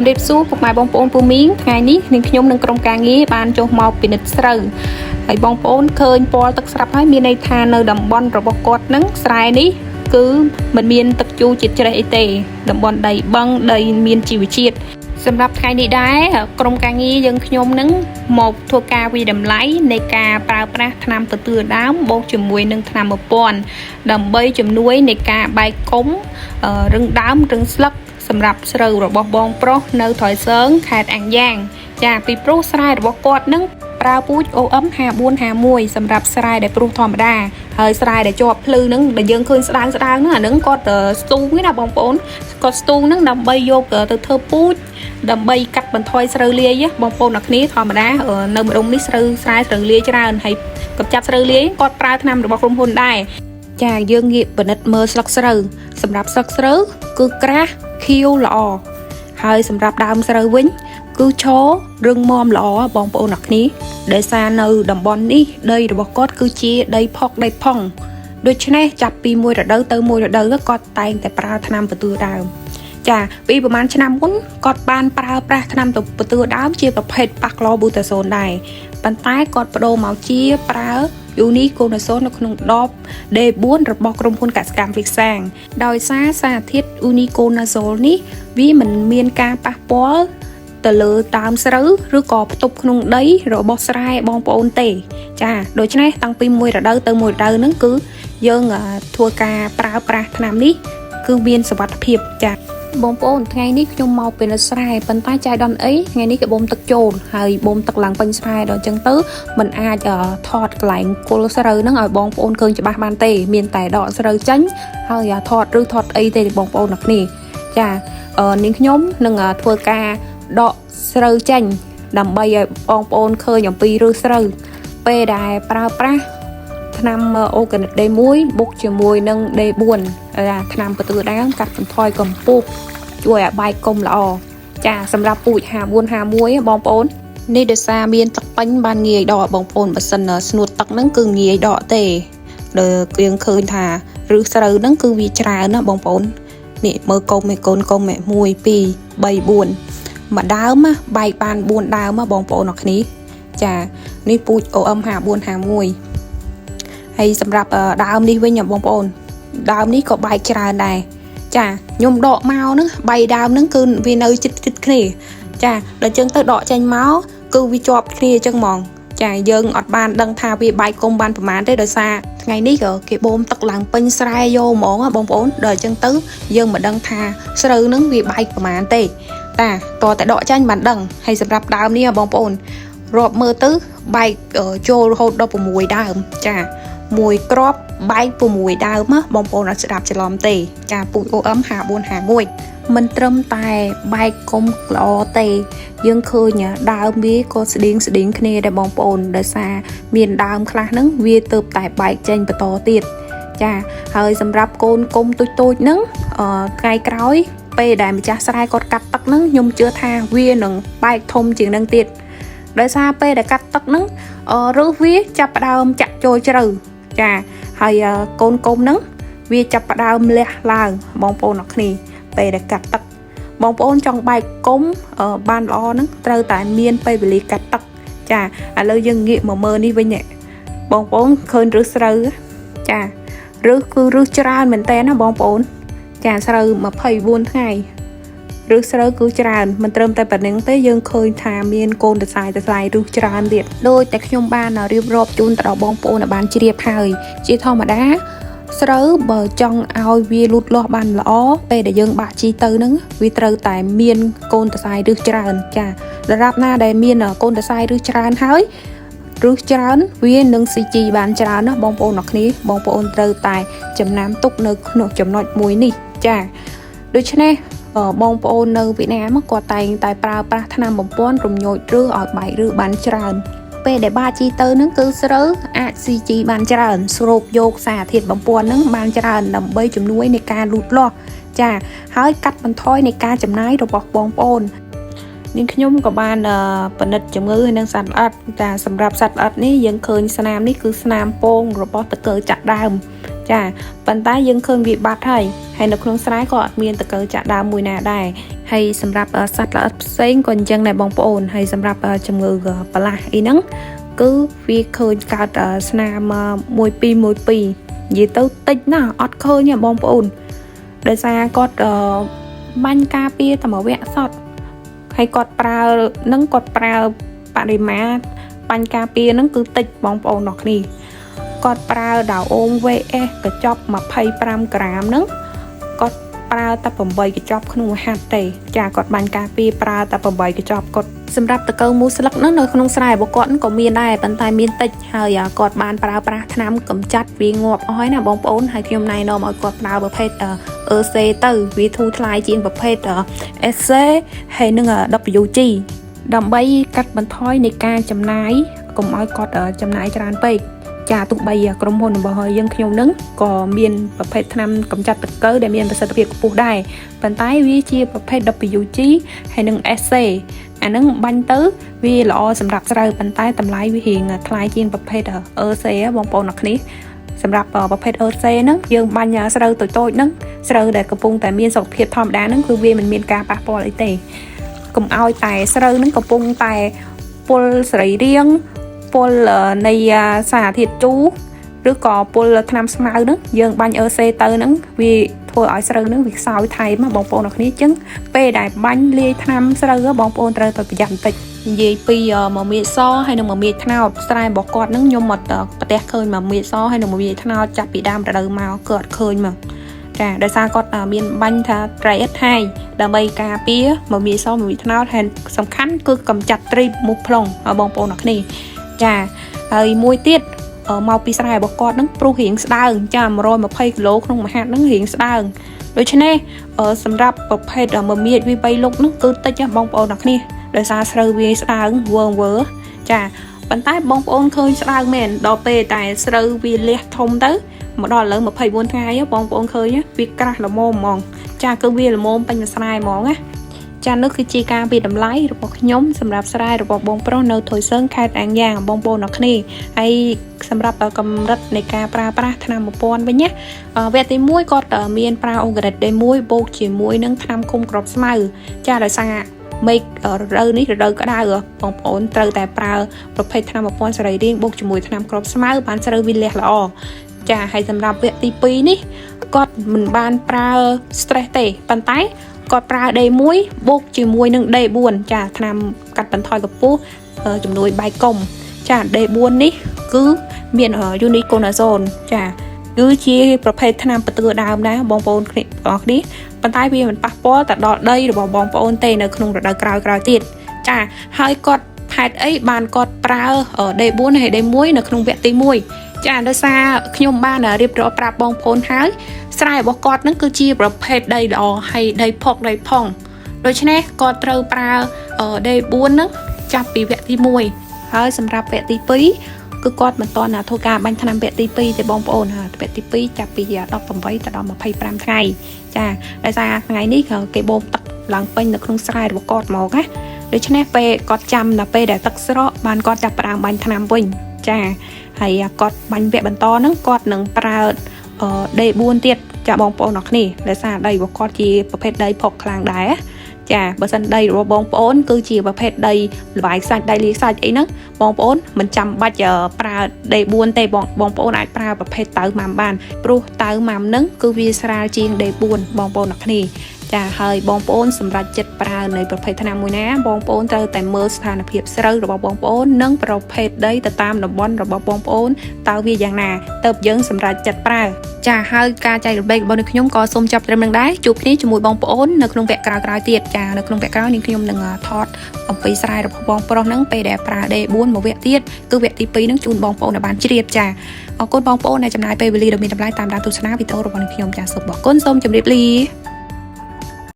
ជំរាបសួរពុកម៉ែបងប្អូនពូមីងថ្ងៃនេះនឹងខ្ញុំនឹងក្រុមការងារបានចុះមកពិនិត្យស្រូវហើយបងប្អូនឃើញពណ៌ទឹកស្រាប់ហើយមានន័យថានៅតំបន់របស់គាត់នឹងស្រែនេះគឺមិនមានទឹកជូរជាតិជ្រេះអីទេតំបន់ដីបឹងដីមានជីវជាតិសម្រាប់ថ្ងៃនេះដែរក្រុមការងារយើងខ្ញុំនឹងមកធ្វើការវិតម្លៃនៃការប្រើប្រាស់ថ្នាំទទឹដើមបូកជាមួយនឹងថ្នាំបំពន់ដើម្បីជំនួយនៃការបែកគុំរឹងដើមរឹងស្លឹកសម្រាប់ស្រូវរបស់បងប្រុសនៅត្រយសើងខេត្តអាំងយ៉ាងចាពីព្រោះស្រែរបស់គាត់នឹងប្រើពូជ OM 5451សម្រាប់ស្រែដែលព្រុសធម្មតាហើយស្រែដែលជាប់ភ្លឺនឹងដែលយើងឃើញស្ដើងហ្នឹងអានឹងគាត់ស្ទូងទេណាបងប្អូនគាត់ស្ទូងហ្នឹងដើម្បីយកទៅធ្វើពូជដើម្បីកាត់បន្ថយស្រូវលាយបងប្អូនអ្នកគ្នាធម្មតានៅម្ដុំនេះស្រែស្រូវលាយច្រើនហើយកម្ចាត់ស្រូវលាយគាត់ប្រើថ្នាំរបស់ក្រុមហ៊ុនដែរចាយើងងាកពិនិត្យមើលស្លឹកស្រូវសម្រាប់ស្លឹកស្រូវគឺក្រាស់ខៀវល្អហើយសម្រាប់ដើមស្រូវវិញគឺឈររឹងមាំល្អបងប្អូនអ្នកគ្នាដែលសារនៅតំបន់នេះដីរបស់គាត់គឺជាដីផុកដីផុងដូច្នេះចាប់ពីមួយរដូវទៅមួយរដូវគាត់តែងតែប្រើថ្នាំបន្ទឿដើមចាពីប្រហែលឆ្នាំមុនគាត់បានប្រើប្រាស់ថ្នាំបន្ទឿដើមជាប្រភេទប៉ាក្លោប៊ូតាសូនដែរប៉ុន្តែគាត់បដូរមកជាប្រើយូនីកូណាសូននៅក្នុងដប D4 របស់ក្រុមហ៊ុនកសិកម្មវិសាងដោយសារសារធាតុយូនីកូណាសូលនេះវាមិនមានការប៉ះពាល់ទៅលើដើមស្រូវឬក៏ផ្ទុកក្នុងដីរបស់ស្រែបងប្អូនទេចាដូច្នេះតាំងពីមួយរដូវទៅមួយរដូវហ្នឹងគឺយើងធ្វើការប្រើប្រាស់ថ្នាំនេះគឺមានសុវត្ថិភាពចាបងប្អូនថ្ងៃនេះខ្ញុំមកពីនៅស្រែប៉ុន្តែចៃដន្យអីថ្ងៃនេះគេបូមទឹកចូលហើយបូមទឹកឡើងពេញស្រែដល់អញ្ចឹងទៅมันអាចថតកន្លែងគល់ស្រូវហ្នឹងឲ្យបងប្អូនឃើញច្បាស់បានទេមានតែដកស្រូវចេញហើយថតឬថតអីទេបងប្អូនអ្នកនេះចានាងខ្ញុំនឹងធ្វើការដកស្រូវចេញដើម្បីឲ្យបងប្អូនឃើញអំពីឫសស្រូវពេលដែលប្រើប្រាស់ថ្នាំអូហ្គានិក D1 បុកជាមួយនឹង D4 ថ្នាំបន្ទឿដើមកាត់បន្ថយកម្ពស់ជួយឲ្យបែកគុំល្អចាសម្រាប់ពូជ5451បងប្អូននេះដោយសារមានទឹកពេញបានងាយដកបងប្អូនបើសិនស្នួតទឹកហ្នឹងគឺងាយដកទេលើយើងឃើញថាឫសស្រូវហ្នឹងគឺវាច្រើនណាបងប្អូននេះមើលគុំឯកូនគុំឯ1 2 3 4មួយដើមបែកបាន4ដើមបងប្អូនអរគ្នាចានេះពូជ OM 5451ហើយសម្រាប់ដើមនេះវិញបងប្អូនដើមនេះក៏បែកច្រើនដែរចាខ្ញុំដកមកហ្នឹង3ដើមហ្នឹងគឺវានៅជិតគ្នាចាដល់ចឹងទៅដកចេញមកគឺវាជាប់គ្នាអញ្ចឹងហ្មងចាយើងអត់បានដឹងថាវាបែកគុំបានប្រមាណទេដោយសារថ្ងៃនេះក៏គេបូមទឹកឡើងពេញស្រែយកហ្មងបងប្អូនដល់អញ្ចឹងទៅយើងមិនដឹងថាស្រូវហ្នឹងវាបែកប្រមាណទេតាតតែដកចាញ់បានដឹងហើយសម្រាប់ដើមនេះបងប្អូនរាប់មើលទៅបែកចូលរហូតដល់6ដើមចាមួយគ្រាប់បែក6ដើមបងប្អូនអត់ស្ដាប់ច្រឡំទេចាពូជ OM 5451មិនត្រឹមតែបែកគុំល្អទេយើងឃើញដើមវាក៏ស្តៀងគ្នាដែរបងប្អូនដោយសារមានដើមខ្លះហ្នឹងវាទៅតែបែកចេញបន្តទៀតចាហើយសម្រាប់កូនគុំទូចហ្នឹងថ្ងៃក្រោយពេលដែលម្ចាស់ស្រែគាត់កាត់ទឹកហ្នឹងខ្ញុំជឿថាវានឹងបែកធំជាងនឹងទៀតដោយសារពេលដែលកាត់ទឹកហ្នឹងឬវាចាប់ផ្ដើមចាក់ចូលជ្រៅចាហើយកូនគុំហ្នឹងវាចាប់ផ្ដើមលះឡើងបងប្អូនអរគ្នាពេលដែលកាត់ទឹកបងប្អូនចង់បែកគុំបានល្អហ្នឹងត្រូវតែមានពេលវេលាកាត់ទឹកចាឥឡូវយើងងាកមកមើលនេះវិញបងប្អូនឃើញឫសស្រូវចាឫសគឺឫសច្រើនមែនតើណាបងប្អូនចាស្រូវ24ថ្ងៃឬស្រូវគឺច្រើនមិនត្រឹមតែប៉ុណ្្នឹងទេយើងឃើញថាមានកូនតសាយឬច្រើនទៀតដោយតែខ្ញុំបានរៀបរាប់ជូនទៅដល់បងប្អូនឲ្យបានជ្រាបហើយជាធម្មតាស្រូវបើចង់ឲ្យវាលូតលាស់បានល្អពេលដែលយើងបាក់ជីទៅហ្នឹងវាត្រូវតែមានកូនតសាយច្រើនចាដរាបណាដែលមានកូនតសាយច្រើនហើយឬច្រើនវានឹងស៊ីជីបានច្រើនណាបងប្អូនអរគ្នាបងប្អូនត្រូវតែចំណាំទុកនៅក្នុងចំណុចមួយនេះចាដូច្នេះបងប្អូននៅវៀតណាមគាត់តែងតែប្រើប្រាស់ថ្នាំបំពន់រំញោចឬឲ្យបែកឬបានច្រើនពេលដែលបាជីទៅហ្នឹងគឺស្រូវអាចស៊ីជីបានច្រើនស្រូបយកសារធាតុបំពន់ហ្នឹងបានច្រើនដើម្បីជំនួយនៃការលូតលាស់ចាហើយកាត់បន្ថយនៃការចំណាយរបស់បងប្អូន នាងខ្ញុំក៏បានពិនិត្យជំងឺហើយនឹងសត្វល្អិតចាសម្រាប់សត្វល្អិតនេះយើងឃើញស្នាមនេះគឺស្នាមពងរបស់តកូវចាក់ដើមចាប៉ុន្តែយើងឃើញវាបាត់ហើយនៅក្នុងស្រែក៏អត់មានតកូវចាក់ដើមមួយណាដែរហើយសម្រាប់សត្វល្អិតផ្សេងក៏អញ្ចឹងដែរបងប្អូនហើយសម្រាប់ជំងឺប្រឡាស់អីហ្នឹងគឺវាឃើញកើតស្នាម1 2និយាយទៅតិចណាស់អត់ឃើញទេបងប្អូនដោយសារគាត់បាញ់ការពារតែមួយវគ្គសតហើយគាត់ប្រើបរិមាណបាញ់ការពារហ្នឹងគឺតិចបងប្អូនអ្នកនេះគាត់ប្រើដោអូង VS កញ្ចប់25ក្រាមហ្នឹងគាត់ប្រើតែ8កញ្ចប់ក្នុងមួយហាត់ទេចាគាត់បាញ់ការពារប្រើតែ8កញ្ចប់គាត់សម្រាប់តកូវមូស្លឹកហ្នឹងនៅក្នុងស្រែរបស់គាត់ក៏មានដែរប៉ុន្តែមានតិចហើយគាត់បានប្រើប្រាស់ថ្នាំកម្ចាត់វាងាប់អស់ហើយណាបងប្អូនហើយខ្ញុំណែនាំឲ្យគាត់ប្រើប្រភេទEC ទៅវាធូរថ្លៃជាងប្រភេទ SC ហើយនឹង WG ដើម្បីកាត់បន្ថយនៃការចំណាយកុំឲ្យគាត់ចំណាយច្រើនពេកចាទោះបីក្រុមហ៊ុនរបស់យើងខ្ញុំនឹងក៏មានប្រភេទថ្នាំកម្ចាត់តកូវដែលមានប្រសិទ្ធភាពខ្ពស់ដែរប៉ុន្តែវាជាប្រភេទ WG ហើយនឹង SC អានឹងបាញ់ទៅវាល្អសម្រាប់ស្រូវប៉ុន្តែតម្លៃវារៀងថ្លៃជាងប្រភេទ EC បងប្អូនអ្នកនេះសម្រាប់ប្រភេទ EC ហ្នឹងយើងបាញ់ស្រូវតូចៗហ្នឹងស្រូវដែលកំពុងតែមានសុខភាពធម្មតាហ្នឹងគឺវាមិនមានការប៉ះពាល់អីទេកុំឲ្យតែស្រូវហ្នឹងកំពុងតែពុលសរីរាង្គពុលនៃសារធាតុជូរឬក៏ពុលថ្នាំស្មៅហ្នឹងយើងបាញ់ EC ទៅហ្នឹងវាធ្វើឲ្យស្រូវហ្នឹងវាខ្សោយថែមបងប្អូនអ្នកគ្នាអញ្ចឹងពេលដែលបាញ់លាយថ្នាំស្រូវបងប្អូនត្រូវតែប្រយ័ត្នបន្តិចនិយាយពីមួយមេសហើយនិងមួយមេថ្នោតស្រែរបស់គាត់ហ្នឹងខ្ញុំអត់ប្រទះឃើញមួយមេសហើយនិងមួយមេថ្នោតចាប់ពីដើមរដូវមកគឺអត់ឃើញមកចាដោយសារគាត់មានបាញ់ថាត្រីឥតហើយដើម្បីការពារមួយមេសមួយមេថ្នោតហើយសំខាន់គឺកម្ចាត់ត្រីមុខផ្លុងបងប្អូនអ្នកគ្នាចាហើយមួយទៀតមកពីស្រែរបស់គាត់ហ្នឹងព្រុសរៀងស្ដើងចា120គីឡូក្នុងមួយហាត់ហ្នឹងរៀងស្ដើងដូច្នេះសម្រាប់ប្រភេទមួយមៀតវា3លុកហ្នឹងគឺតិចបងប្អូនអ្នកគ្នាដោយសារស្រូវវាស្ដើងវើចាប៉ុន្តែបងប្អូនឃើញស្ដើងមែនដល់ពេលតែស្រូវវាលះធំទៅមកដល់ឥឡូវ24ថ្ងៃបងប្អូនឃើញវាក្រាស់ល្មមហ្មងចាគឺវាល្មមពេញមួយស្រែហ្មងណាចានោះគឺជាការវិតម្លៃរបស់ខ្ញុំសម្រាប់ស្រែរបស់បងប្រុសនៅថុយសើងខេត្តអាំងយ៉ាងបងប្អូនអ្នកគ្នាហើយសម្រាប់កម្រិតនៃការប្រើប្រាស់ថ្នាំប្រព័ន្ធវិញណាវគ្គទី1គាត់មានប្រើអូការិតដេ1បូកជាមួយនឹងថ្នាំឃុំគ្រាប់ស្មៅចាដោយសារមេឃរដូវនេះរដូវក្តៅបងប្អូនត្រូវតែប្រើប្រភេទថ្នាំប្រព័ន្ធសរីរាង្គបូកជាមួយថ្នាំគ្រាប់ស្មៅបានស្រូវវាលះល្អចាហើយសម្រាប់វគ្គទី2នេះគាត់មិនបានប្រើ stress ទេប៉ុន្តែគាត់ប្រើ D1 បូកជាមួយនឹង D4 ចាថ្នាំកាត់បន្ថយកម្ពស់ជំនួយបែកកុំចា D4 នេះគឺមាន Uniconazole ចាគឺជាប្រភេទថ្នាំបន្ទឿដើមដែរបងប្អូនគ្នាប៉ុន្តែវាមិនប៉ះពាល់ទៅដល់ដីរបស់បងប្អូនទេនៅក្នុងរដូវក្រោយទៀតចាហើយគាត់ហេតុអីបានគាត់ប្រើ D4 ហើយ D1 នៅក្នុងវគ្គទី1ចាដោយសារខ្ញុំបានរៀបរាប់ប្រាប់បងប្អូនហើយស្រែរបស់គាត់នឹងគឺជាប្រភេទដីល្អហើយដីផុកដីផងដូច្នេះគាត់ត្រូវប្រើ D4 ហ្នឹងចាប់ពីវគ្គទី1ហើយសម្រាប់វគ្គទី2គឺគាត់មិនទាន់ធ្វើការបាញ់ថ្នាំវគ្គទី2ទេបងប្អូនវគ្គទី2ចាប់ពី18ទៅដល់25ថ្ងៃចាដោយសារថ្ងៃនេះគេបូមទឹកឡើងពេញនៅក្នុងស្រែរបស់គាត់មកណាដូច្នេះពេលគាត់ចាំដល់ពេលដែលទឹកស្រកបានគាត់ចាប់ផ្ដើមបាញ់ថ្នាំវិញចាហើយគាត់បាញ់វគ្គបន្តហ្នឹងគាត់នឹងប្រើ D4 ទៀតចាបងប្អូនអរគ្នាដោយសារដីរបស់គាត់ជាប្រភេទដីផុកខ្លាំងដែរចាបើសិនដីរបស់បងប្អូនគឺជាប្រភេទដីលបាយខ្សាច់ដីលាយខ្សាច់អីហ្នឹងបងប្អូនមិនចាំបាច់ប្រើ D4 ទេបងប្អូនអាចប្រើប្រភេទតៅម៉ាំបានព្រោះតៅម៉ាំហ្នឹងគឺវាស្រាលជាង D4 បងប្អូនអរគ្នាចាហើយបងប្អូនសម្រាប់ចិត្តប្រើនៃប្រភេទថ្នាំមួយណាបងប្អូនត្រូវតែមើលស្ថានភាពស្រូវរបស់បងប្អូននិងប្រភេទដីទៅតាមតំបន់របស់បងប្អូនតើវាយ៉ាងណាទើបយើងសម្រាប់ចិត្តប្រើចាហើយការចែករំលែករបស់នាងខ្ញុំក៏សូមចាប់ត្រឹមនឹងដែរជួបគ្នាជាមួយបងប្អូននៅក្នុងវគ្គក្រោយៗទៀតចានៅក្នុងវគ្គក្រោយនាងខ្ញុំនឹងថតអំពីស្រែរបស់បងប្រុសហ្នឹងពេលដែលប្រើ D4 មួយវគ្គទៀតគឺវគ្គទី2ហ្នឹងជូនបងប្អូនឲ្យបានជ្រាបចាអរគុណបងប្អូនដែលចំណាយពេលវេលាដ៏មានតម្លៃតាមដានទស្សនាវីដេអូរបស់នាងខ្ញុំចាសូមអរគុណសូមជម្រាបលា